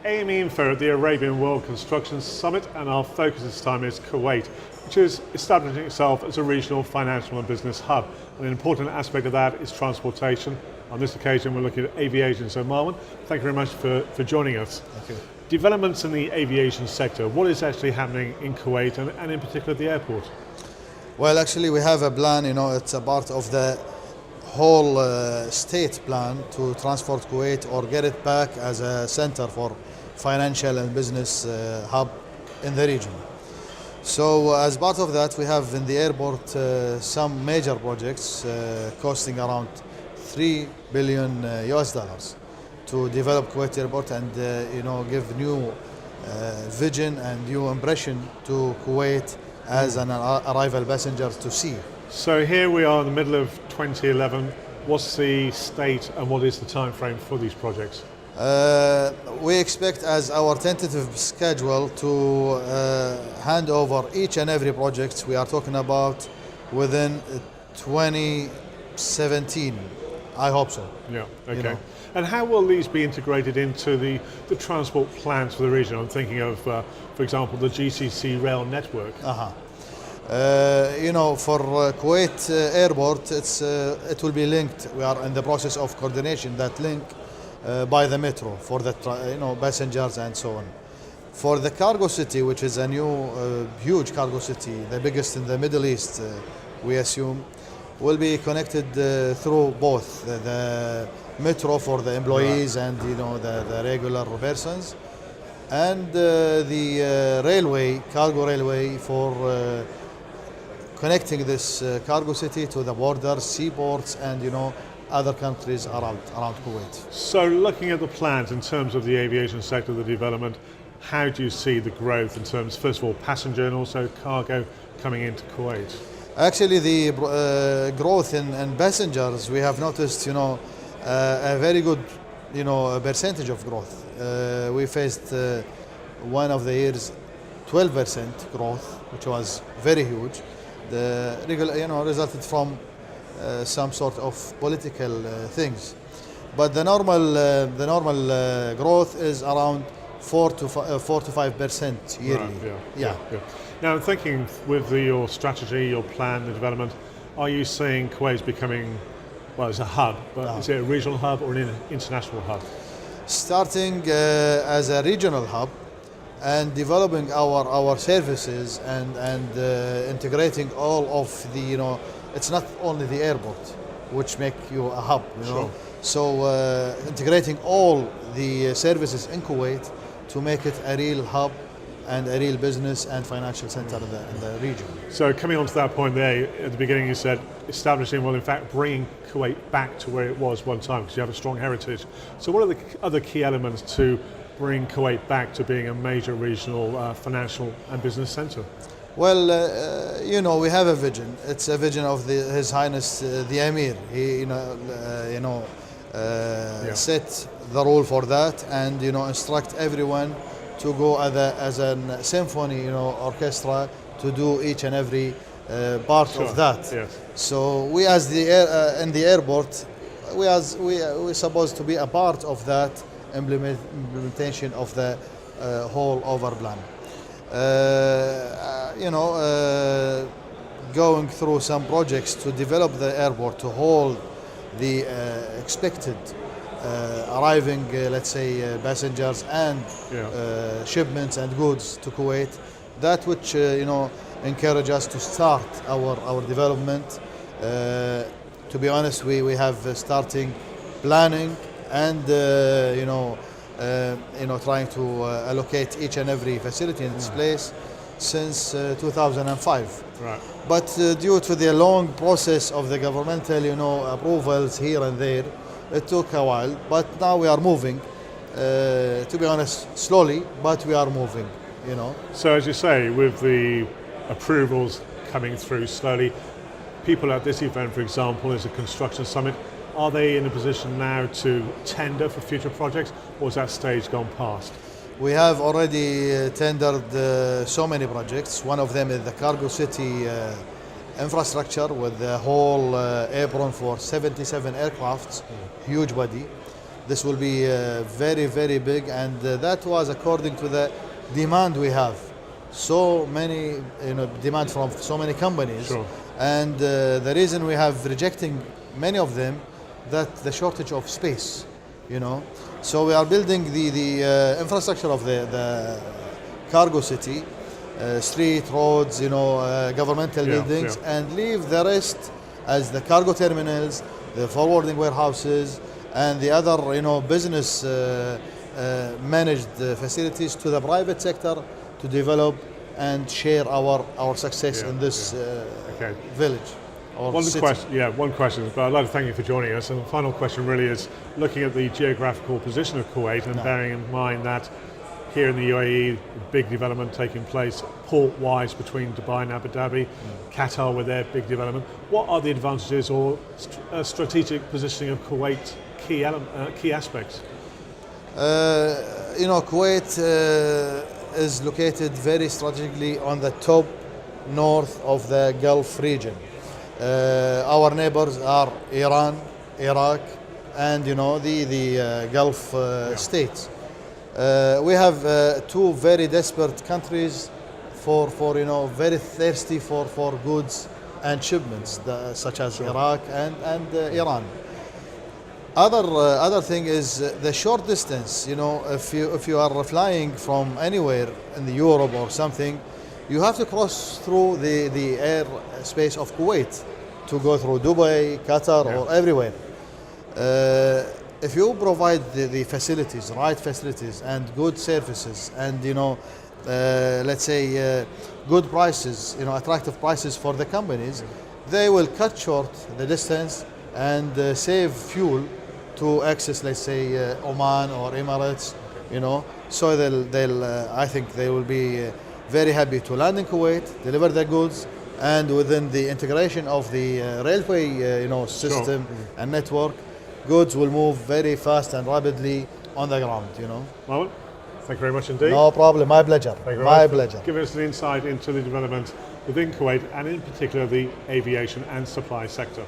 AME Info at the Arabian World Construction Summit, and our focus this time is Kuwait, which is establishing itself as a regional financial and business hub. And an important aspect of that is transportation. On this occasion we're looking at aviation. So Marwan, thank you very much for joining us. Thank you. Developments in the aviation sector, what is actually happening in Kuwait and in particular the airport? Well, actually we have a plan, it's a part of the whole state plan to transform Kuwait or get it back as a center for financial and business hub in the region. So as part of that, we have in the airport some major projects costing around 3 billion US dollars to develop Kuwait airport and give new vision and new impression to Kuwait as an arrival passenger to see. So here we are in the middle of 2011. What's the state and what is the time frame for these projects? We expect as our tentative schedule to hand over each and every project we are talking about within 2017. I hope so. Yeah, okay. And how will these be integrated into the transport plans for the region? I'm thinking of, for example, the GCC rail network. For Kuwait airport, it will be linked. We are in the process of coordination that link by the metro for the passengers and so on. For the cargo city, which is a new huge cargo city, the biggest in the Middle East, we assume, will be connected through both the metro for the employees and the regular persons, and the railway, cargo railway for connecting this cargo city to the borders, seaports, and other countries around Kuwait. So looking at the plans in terms of the aviation sector, the development, how do you see the growth in terms, first of all, passenger and also cargo coming into Kuwait? Actually, the growth in passengers, we have noticed, a very good, percentage of growth. We faced one of the years 12% growth, which was very huge. The resulted from some sort of political things, but the normal growth is around 4 to 5% yearly. Right, yeah. Now, I'm thinking with your strategy, your plan, the development, are you seeing Kuwait becoming, well, it's a hub, but is it a regional hub or an international hub? Starting as a regional hub and developing our services and integrating all of the, it's not only the airport which make you a hub, Sure. So integrating all the services in Kuwait to make it a real hub and a real business and financial center in the region. So coming on to that point there, at the beginning you said establishing, well in fact bringing Kuwait back to where it was one time because you have a strong heritage. So what are the other key elements to bring Kuwait back to being a major regional financial and business center? Well, we have a vision. It's a vision of His Highness the Emir. He, set the rule for that and instruct everyone to go as a symphony, orchestra to do each and every part of that. Yes. So we, as in the airport, we supposed to be a part of that implementation of the whole over plan. Going through some projects to develop the airport to hold the expected arriving, let's say, passengers and shipments and goods to Kuwait. That which encourage us to start our development. To be honest, we have starting planning and trying to allocate each and every facility in its place since 2005. Right. But due to the long process of the governmental approvals here and there, it took a while. But now we are moving. To be honest, slowly, but we are moving. So as you say, with the approvals coming through slowly, people at this event, for example, is a construction summit. Are they in a position now to tender for future projects, or has that stage gone past? We have already tendered so many projects. One of them is the cargo city infrastructure with the whole apron for 77 aircrafts, huge body. This will be very, very big, and that was according to the demand we have. So many, demand from so many companies, Sure. and the reason we have rejecting many of them, that the shortage of space, So we are building the infrastructure of the cargo city, street, roads, governmental buildings, and leave the rest as the cargo terminals, the forwarding warehouses, and the other, business managed facilities to the private sector to develop and share our success in this village. One question, but I'd like to thank you for joining us. And the final question really is looking at the geographical position of Kuwait and bearing in mind that here in the UAE, big development taking place port-wise between Dubai and Abu Dhabi, Qatar with their big development. What are the advantages or strategic positioning of Kuwait key aspects? Kuwait is located very strategically on the top north of the Gulf region. Our neighbors are Iran, Iraq, and the Gulf states. We have two very desperate countries for very thirsty for goods and shipments, such as Iraq and Iran. Other thing is the short distance. If you are flying from anywhere in the Europe or something, you have to cross through the air space of Kuwait to go through Dubai, Qatar, or everywhere. If you provide the facilities, right facilities, and good services, and let's say good prices, attractive prices for the companies, they will cut short the distance and save fuel to access, let's say, Oman or Emirates, So they'll I think they will be very happy to land in Kuwait, deliver their goods, and within the integration of the railway, system and network, goods will move very fast and rapidly on the ground, Well, thank you very much indeed. No problem, my pleasure. My pleasure. Giving us an insight into the development within Kuwait and in particular the aviation and supply sector.